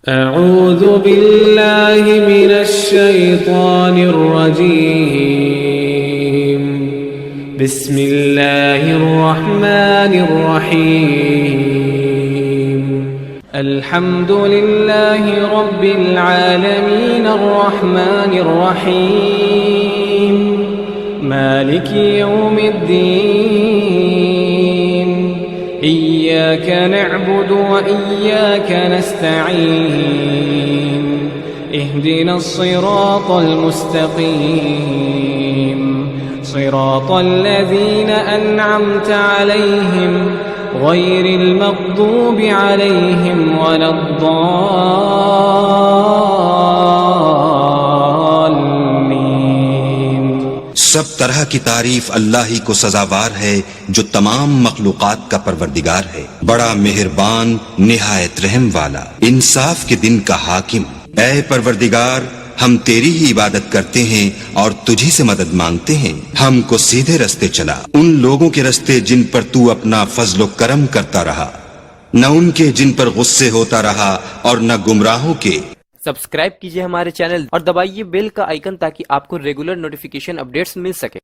अऊज़ु बिल्लाहि मिनश शैतानिर रजीम। बिस्मिल्लाहिर रहमानिर रहीम। अल्हम्दुलिल्लाहि रब्बिल आलमीन अर्रहमानिर रहीम मालिकि यौमिद्दीन। इय्याका नअबुदु व इय्याका नस्तईन। इहदिनस सिरातल मुस्तकीम सिरातल लज़ीना अन्अमता अलैहिम गैरिल मग़दूबि अलैहिम वलद्दाल्लीन। सब तरह की तारीफ अल्लाह ही को सजावार है जो तमाम मखलूकात का परवरदिगार है, बड़ा मेहरबान निहायत रहम वाला, इंसाफ के दिन का हाकिम। ऐ परवरदिगार, हम तेरी ही इबादत करते हैं और तुझी से मदद मांगते हैं। हमको सीधे रास्ते चला, उन लोगों के रास्ते जिन पर तू अपना फजलो करम करता रहा, न उनके जिन पर गुस्से होता रहा और न गुमराहों के। सब्सक्राइब कीजिए हमारे चैनल और दबाइए बेल का आइकन ताकि आपको रेगुलर नोटिफिकेशन अपडेट्स मिल सके।